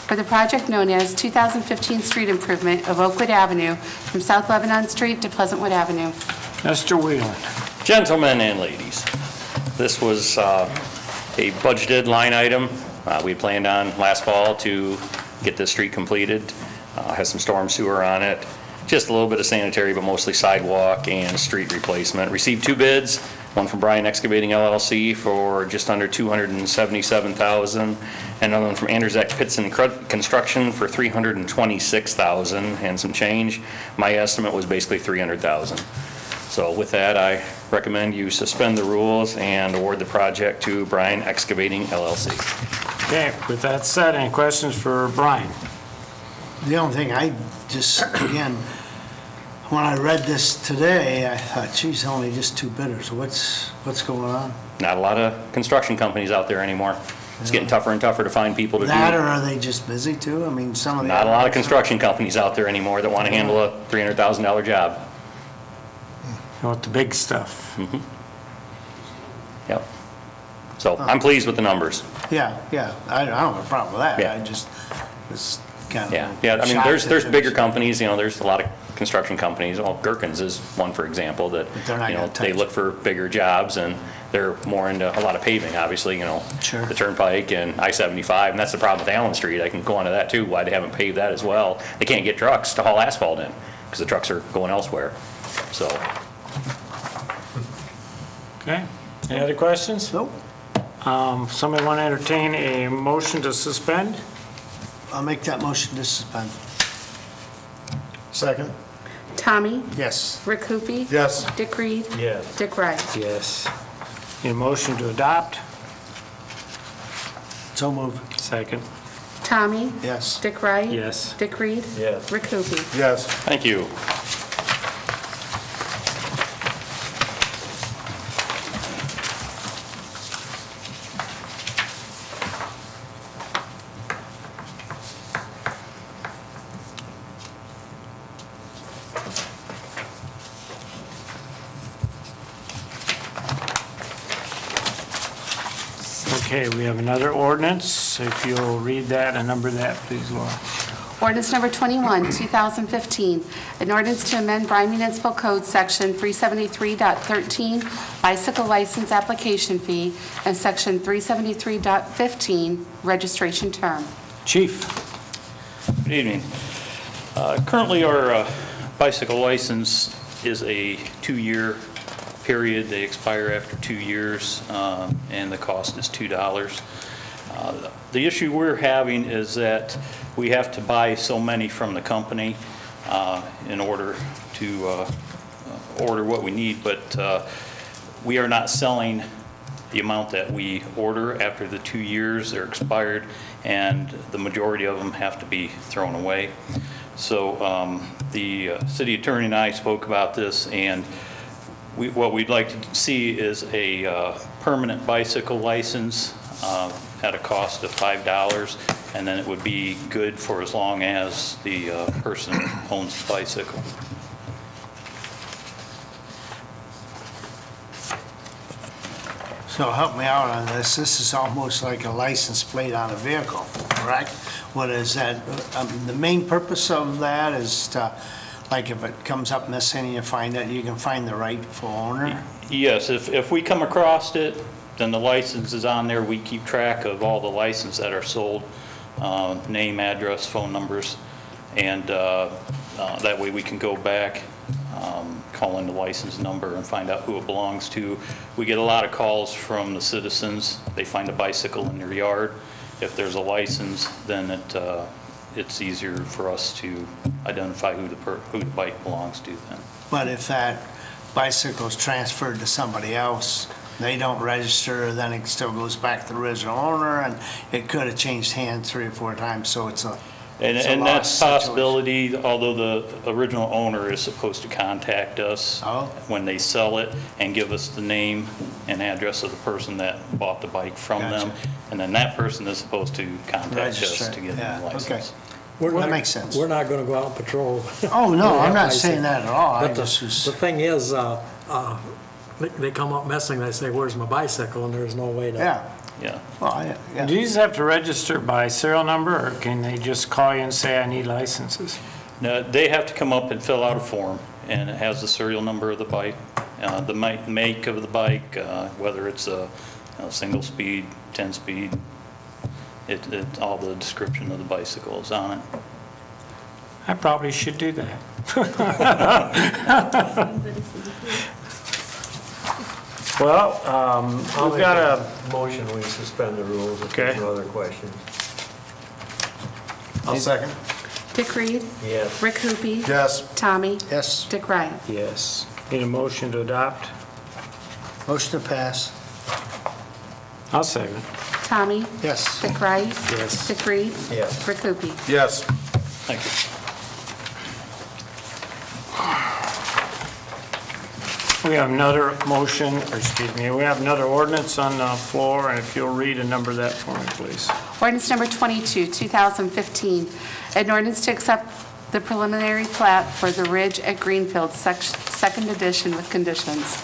for the project known as 2015 Street Improvement of Oakwood Avenue from South Lebanon Street to Pleasantwood Avenue. Mr. Whelan. Gentlemen and ladies, this was a budgeted line item. We planned on last fall to get this street completed. Has some storm sewer on it, just a little bit of sanitary, but mostly sidewalk and street replacement. Received 2 bids, one from Bryan Excavating LLC for just under $277,000, and another one from Anderzak Pits and Construction for $326,000 and some change. My estimate was basically $300,000. So with that, I recommend you suspend the rules and award the project to Bryan Excavating LLC. Okay, with that said, any questions for Bryan? The only thing I just, again, when I read this today, I thought, geez, only just 2 bidders. What's going on? Not a lot of construction companies out there anymore. It's getting tougher and tougher to find people to do. That, or are they just busy too? I mean, some of the... Not a lot of construction companies out there anymore that want to handle a $300,000 job. You want the big stuff. Mm-hmm. Yep. So I'm pleased with the numbers. Yeah, I don't have a problem with that. Yeah. I just was kind of... Yeah. I mean, shocked there's that bigger companies, there's a lot of construction companies. Well, Gherkins is one, for example, that, they're not gonna they touch look for bigger jobs, and they're more into a lot of paving, obviously, Sure. the Turnpike and I-75, and that's the problem with Allen Street. I can go into that too, why they haven't paved that as well. They can't get trucks to haul asphalt in, because the trucks are going elsewhere, so. Okay, any other questions? Nope. Somebody want to entertain a motion to suspend? I'll make that motion to suspend. Second. Tommy? Yes. Rick Hoopie? Yes. Dick Reed? Yes. Dick Wright? Yes. Need a motion to adopt? So move. Second. Tommy? Yes. Dick Wright? Yes. Dick Reed? Yes. Rick Hoopie? Yes. Thank you. Okay, we have another ordinance. If you'll read that and number that, please, Laura. Ordinance number 21, 2015, an ordinance to amend Bryan Municipal Code Section 373.13, bicycle license application fee, and Section 373.15, registration term. Chief. Good evening. Currently, our bicycle license is a 2-year period. They expire after 2 years, and the cost is $2. The issue we're having is that we have to buy so many from the company in order to order what we need, but we are not selling the amount that we order after the 2 years. They're expired, and the majority of them have to be thrown away. So the city attorney and I spoke about this, and what we'd like to see is a permanent bicycle license at a cost of $5, and then it would be good for as long as the person owns the bicycle. So help me out on this. This is almost like a license plate on a vehicle, correct? What is that? The main purpose of that is to, like, if it comes up missing and you find it, you can find the rightful owner? Yes, if we come across it, then the license is on there. We keep track of all the licenses that are sold, name, address, phone numbers, and that way we can go back, call in the license number and find out who it belongs to. We get a lot of calls from the citizens. They find a bicycle in their yard. If there's a license, then it's easier for us to identify who the bike belongs to then. But if that bicycle is transferred to somebody else, they don't register, then it still goes back to the original owner, and it could have changed hands 3 or 4 times, so it's a And that's a possibility, although the original owner is supposed to contact us when they sell it and give us the name and address of the person that bought the bike from them. And then that person is supposed to contact us to get the license. That makes sense. We're not going to go out and patrol. Oh, no, I'm not saying that at all. But the thing is, they come up missing, they say, where's my bicycle? And there's no way to yeah. Well, yeah. Do these have to register by serial number, or can they just call you and say, I need licenses? No, they have to come up and fill out a form, and it has the serial number of the bike, the make of the bike, whether it's a single speed, 10 speed, all the description of the bicycle is on it. I probably should do that. Well, I'll we've got a, motion, we suspend the rules if there's Okay. no other questions. I'll second. Dick Reed? Yes. Rick Hoopie? Yes. Tommy? Yes. Dick Wright? yes. Need a motion to adopt? Motion to pass. I'll second. Tommy? Yes. Dick Wright? Yes. Dick Reed? Yes. Rick Hoopie? Yes. Thank you. We have another motion, or excuse me, we have another ordinance on the floor, and if you'll read a number of that for me, please. Ordinance number 22, 2015, an ordinance to accept the preliminary plat for the Ridge at Greenfield, second edition with conditions.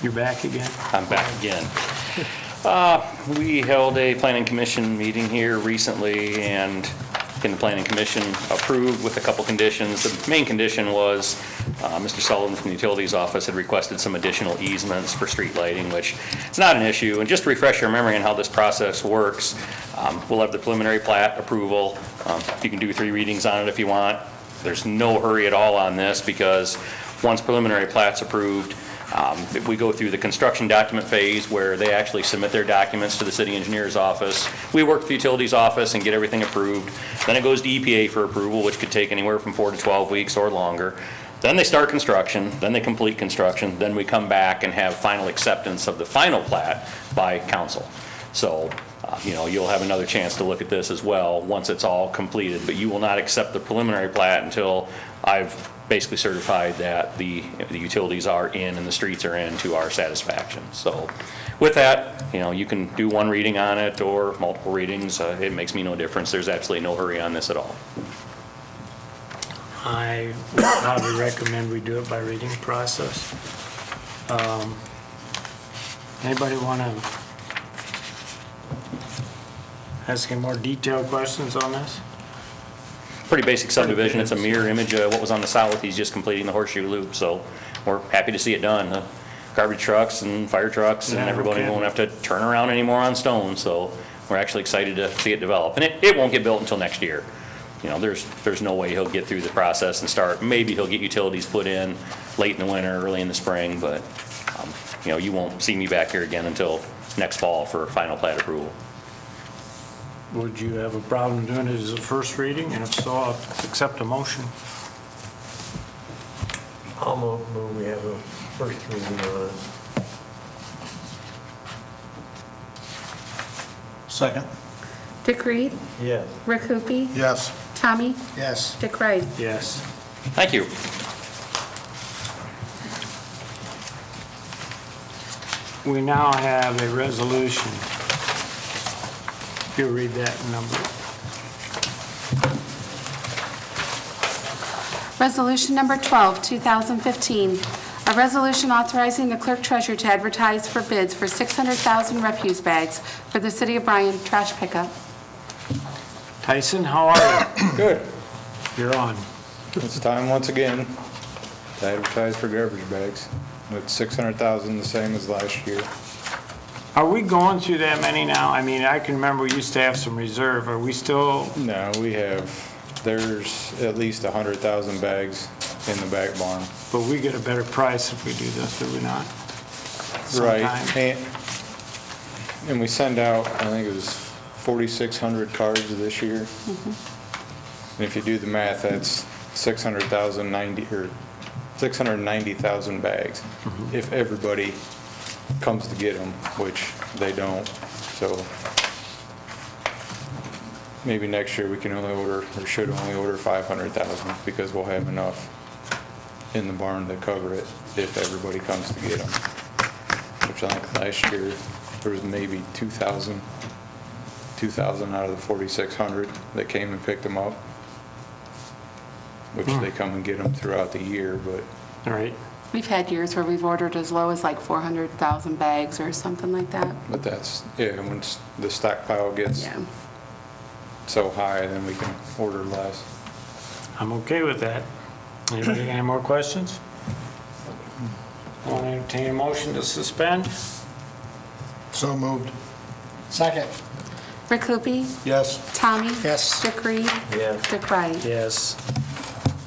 You're back again? I'm back again. We held a planning commission meeting here recently, and the planning commission approved with a couple conditions. The main condition was Mr. Sullivan from the utilities office had requested some additional easements for street lighting, which is not an issue. And just to refresh your memory on how this process works, we'll have the preliminary plat approval. You can do 3 readings on it if you want. There's no hurry at all on this, because once preliminary plat's approved, we go through the construction document phase where they actually submit their documents to the city engineer's office. We work with the utilities office and get everything approved. Then it goes to EPA for approval, which could take anywhere from 4 to 12 weeks or longer. Then they start construction, then they complete construction, then we come back and have final acceptance of the final plat by council. So, you'll have another chance to look at this as well once it's all completed, but you will not accept the preliminary plat until I've basically certified that the utilities are in and the streets are in to our satisfaction. So with that, you can do 1 reading on it or multiple readings. It makes me no difference. There's absolutely no hurry on this at all. I would probably recommend we do it by reading process. Anybody want to ask any more detailed questions on this? Pretty basic subdivision. It's a mirror image of what was on the south. He's just completing the horseshoe loop, so we're happy to see it done. Garbage trucks and fire trucks and Yeah, everybody okay. won't have to turn around anymore on stone, so we're actually excited to see it develop. And it won't get built until next year. There's no way he'll get through the process and start. Maybe he'll get utilities put in late in the winter, early in the spring, but, you won't see me back here again until next fall for final plat approval. Would you have a problem doing it as a first reading? And if so, I'll accept a motion. I'll move we have a first reading on it. Second. Dick Reed? Yes. Rick Hoopie? Yes. Tommy? Yes. Dick Wright? Yes. Thank you. We now have a resolution. If you'll read that number. Resolution number 12, 2015, a resolution authorizing the clerk treasurer to advertise for bids for 600,000 refuse bags for the city of Bryan trash pickup. Tyson, how are you? Good. You're on. It's time once again to advertise for garbage bags. It's 600,000, the same as last year. Are we going through that many now? I mean, I can remember we used to have some reserve. Are we still? No, there's at least 100,000 bags in the back barn. But we get a better price if we do this, do we not? Right. Sometime. And we send out, I think it was 4,600 cards this year. And if you do the math, that's 690,000 bags. If everybody comes to get them, which they don't. So maybe next year we can only order, or should only order 500,000, because we'll have enough in the barn to cover it if everybody comes to get them. Which I think last year there was maybe 2,000 out of the 4,600 that came and picked them up. Which they come and get them throughout the year, but All right. We've had years where we've ordered as low as like 400,000 bags or something like that. But that's, yeah, once the stockpile gets Yeah. so high, then we can order less. I'm okay with that. Anybody got any more questions? Want to entertain a motion to suspend? So moved. Second. Rick Hoopie? Yes. Tommy? Yes. Dick Reed? Yes. Dick Wright? Yes.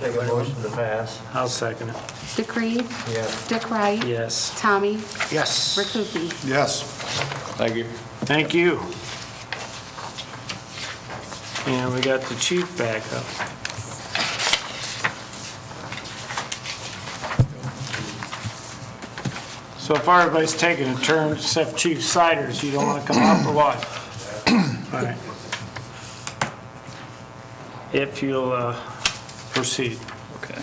Make a motion to pass. I'll second it. Dick Reed? Yes. Dick Wright? Yes. Tommy? Yes. Rick Hoopie? Yes. Thank you. Thank you. And we got the chief back up. So far, everybody's taking a turn, except Chief Siders. You don't want to come up or what? All right. If you'll proceed. Okay.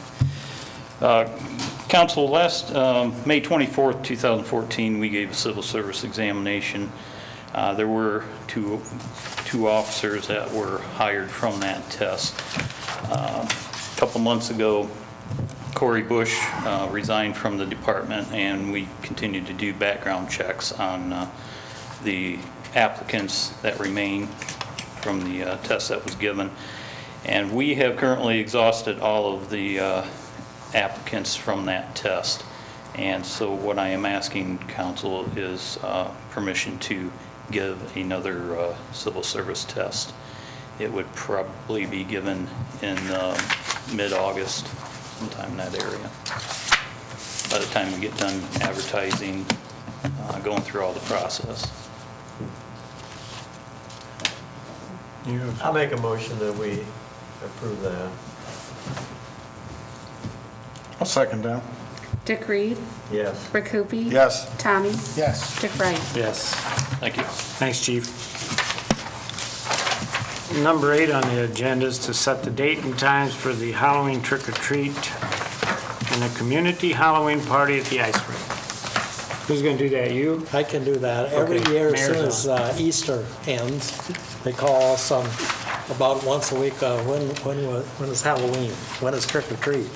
Council, last May 24th, 2014, we gave a civil service examination. There were two officers that were hired from that test. A couple months ago, Corey Bush resigned from the department, and we continued to do background checks on the applicants that remain from the test that was given. And we have currently exhausted all of the applicants from that test. And so what I am asking council is permission to give another civil service test. It would probably be given in mid-August, sometime in that area. By the time we get done advertising, going through all the process. I'll make a motion that we approve that. I'll second that. Dick Reed? Yes. Rick Hoopie? Yes. Tommy? Yes. Dick Wright? Yes. Thank you. Thanks, Chief. Number 8 on the agenda is to set the date and times for the Halloween trick-or-treat and the community Halloween party at the ice rink. Who's going to do that, you? I can do that. Every Okay, year, as Mayor's soon as Easter ends, they call us about once a week, when is Halloween? When is trick or treat?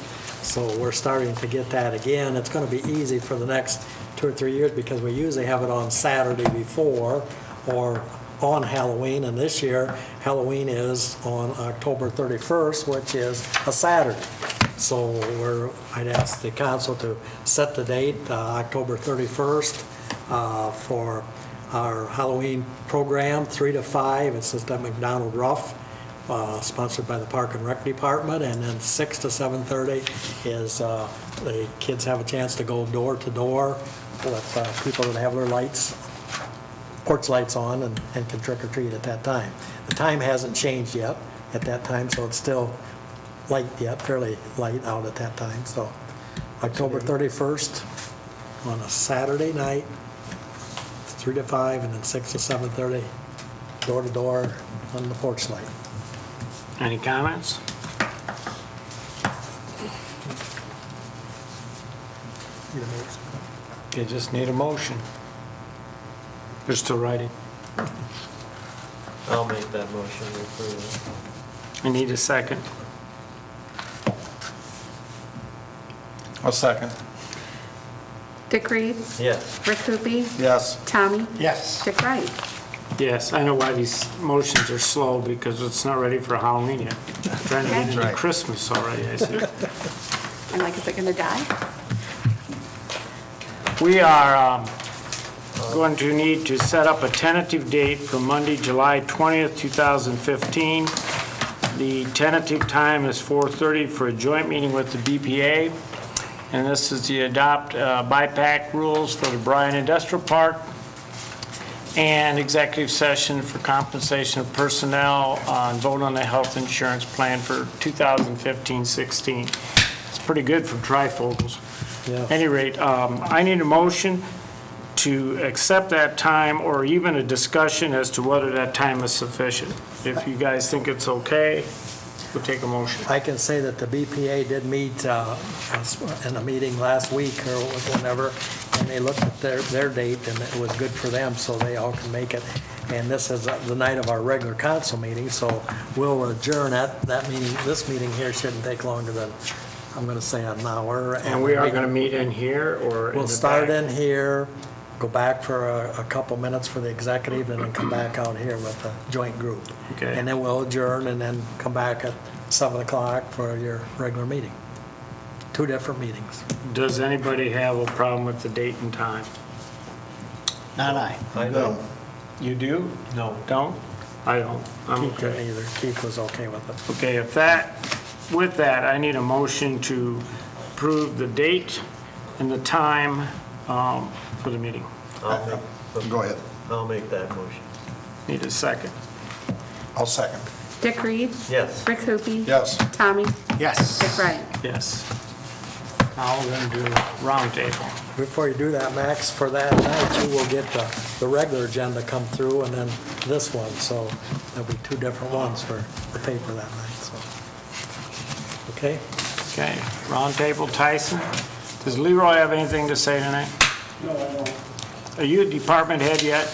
So we're starting to get that again. It's going to be easy for the next 2 or 3 years because we usually have it on Saturday before or on Halloween. And this year, Halloween is on October 31st, which is a Saturday. So I'd ask the council to set the date, October 31st, for our Halloween program, 3 to 5. It's just at McDonald Ruff, sponsored by the Park and Rec Department. And then 6 to 7:30 is the kids have a chance to go door to door with people that have their lights, porch lights on, and can trick or treat at that time. The time hasn't changed yet at that time, so it's still light yet, fairly light out at that time. So October 31st on a Saturday night, 3 to 5, and then 6 to 7:30, door to door on the porch light. Any comments? You just need a motion. You're still writing. I'll make that motion to approve I need a second. I'll second. Dick Reed? it. Yes. Rick Hoopie? Yes. Tommy? Yes. Dick Wright? Yes, I know why these motions are slow, because it's not ready for Halloween yet. Trying to get into right. Christmas already, I see. I'm like, is it gonna die? We are going to need to set up a tentative date for Monday, July 20th, 2015. The tentative time is 4:30 for a joint meeting with the BPA. And this is to adopt BIPAC rules for the Bryan Industrial Park and executive session for compensation of personnel and vote on the health insurance plan for 2015-16. It's pretty good for trifocals. Yeah. At any rate, I need a motion to accept that time or even a discussion as to whether that time is sufficient. If you guys think it's okay, we'll take a motion. I can say that the BPA did meet in a meeting last week or whenever, and they looked at their date, and it was good for them, so they all can make it. And this is the night of our regular council meeting, so we'll adjourn at that meeting. This meeting here shouldn't take longer than I'm going to say an hour. And we are going to meet in here or in We'll the start back? in here, go back for a couple minutes for the executive, and then come back out here with the joint group. Okay. And then we'll adjourn and then come back at 7 o'clock for your regular meeting. 2 different meetings. Does anybody have a problem with the date and time? Not I. I don't. You do? No. Don't? I don't. I'm Keith didn't okay. either. Keith was okay with it. Okay, with that, I need a motion to approve the date and the time for the meeting. Go ahead. I'll make that motion. Need a second. I'll second. Dick Reed? Yes. Rick Hoopie? Yes. Tommy? Yes. Dick Wright? Yes. Now we're going to do roundtable. Before you do that, Max, for that night, you will get the regular agenda come through and then this one. So there'll be 2 different ones for the paper that night, so. Okay? Okay, roundtable, Tyson. Does Leroy have anything to say tonight? No, I don't. Are you a department head yet?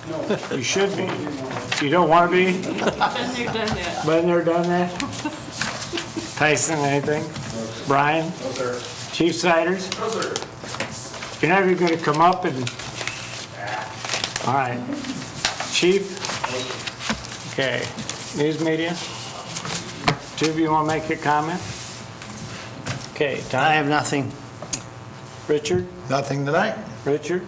No. You should be. You don't want to be? Been there, done that. Been there, done that? Tyson, anything? Bryan? No, sir. Chief Siders? No, sir. You're not even going to come up and... All right. Chief? Okay. News media? 2 of you want to make a comment? Okay, I Tom? have nothing. Richard? Nothing tonight? Richard?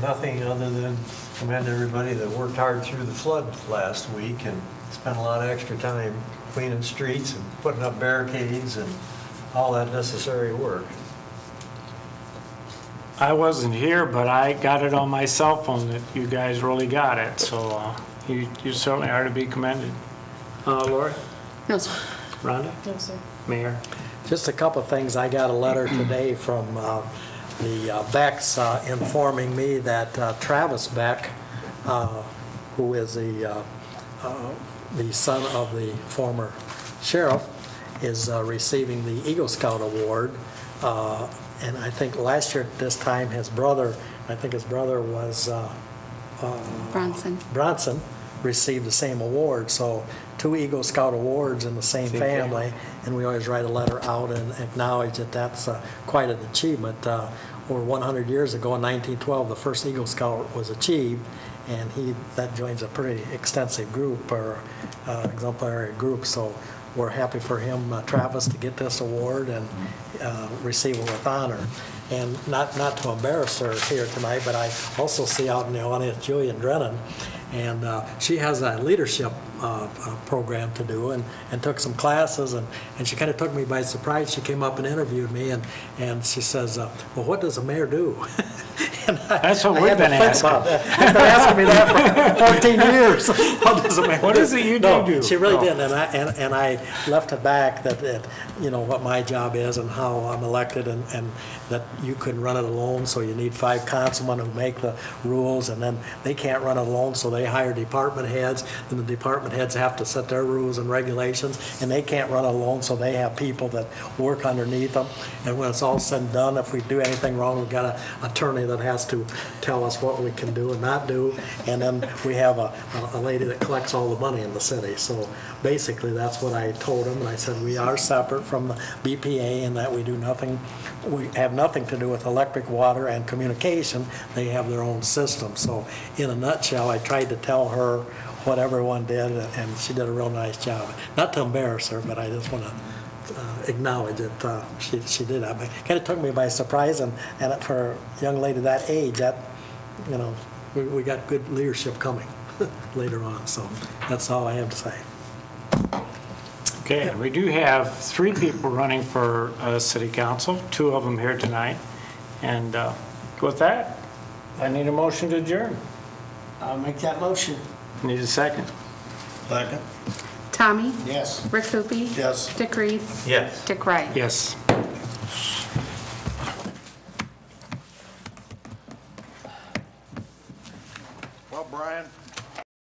Nothing other than commend everybody that worked hard through the flood last week and spent a lot of extra time cleaning streets and putting up barricades and all that necessary work. I wasn't here, but I got it on my cell phone that you guys really got it, so you certainly are to be commended. Laura? No, sir. Rhonda? No, sir. Mayor? Just a couple of things. I got a letter today from the Becks informing me that Travis Beck, who is the son of the former sheriff, is receiving the Eagle Scout Award. And I think last year at this time, his brother was Bronson. received the same award. So 2 Eagle Scout awards in the same family, and we always write a letter out and acknowledge that that's quite an achievement. Over 100 years ago, in 1912, the first Eagle Scout was achieved, and that joins a pretty extensive group or exemplary group. So we're happy for him, Travis, to get this award and receive it with honor. And not to embarrass her here tonight, but I also see out in the audience Julian Drennan, and she has a leadership program to do and took some classes, and she kind of took me by surprise. She came up and interviewed me, and she says, well, what does a mayor do? That's what we've been asking. You've been asking me that for 14 years. What does a mayor do? What is it you do? She really didn't, and I left it back that what my job is and how I'm elected, and that you couldn't run it alone, so you need 5 councilmen who make the rules, and then they can't run it alone, so they hire department heads, and the department heads have to set their rules and regulations, and they can't run it alone, so they have people that work underneath them. And when it's all said and done, if we do anything wrong, we've got an attorney that has to tell us what we can do and not do, and then we have a lady that collects all the money in the city. So basically, that's what I told them, and I said, we are separate from the BPA in that we do nothing, we have nothing to do with electric, water, and communication. They have their own system. So in a nutshell, I tried to tell her what everyone did, and she did a real nice job. Not to embarrass her, but I just want to acknowledge that she did that. It kind of took me by surprise, and for a young lady that age, that, we got good leadership coming later on. So that's all I have to say. Okay, we do have 3 people running for city council, 2 of them here tonight. And with that, I need a motion to adjourn. I'll make that motion. Need a second? Second. Tommy? Yes. Rick Hoopie? Yes. Dick Reed? Yes. Dick Wright? Yes.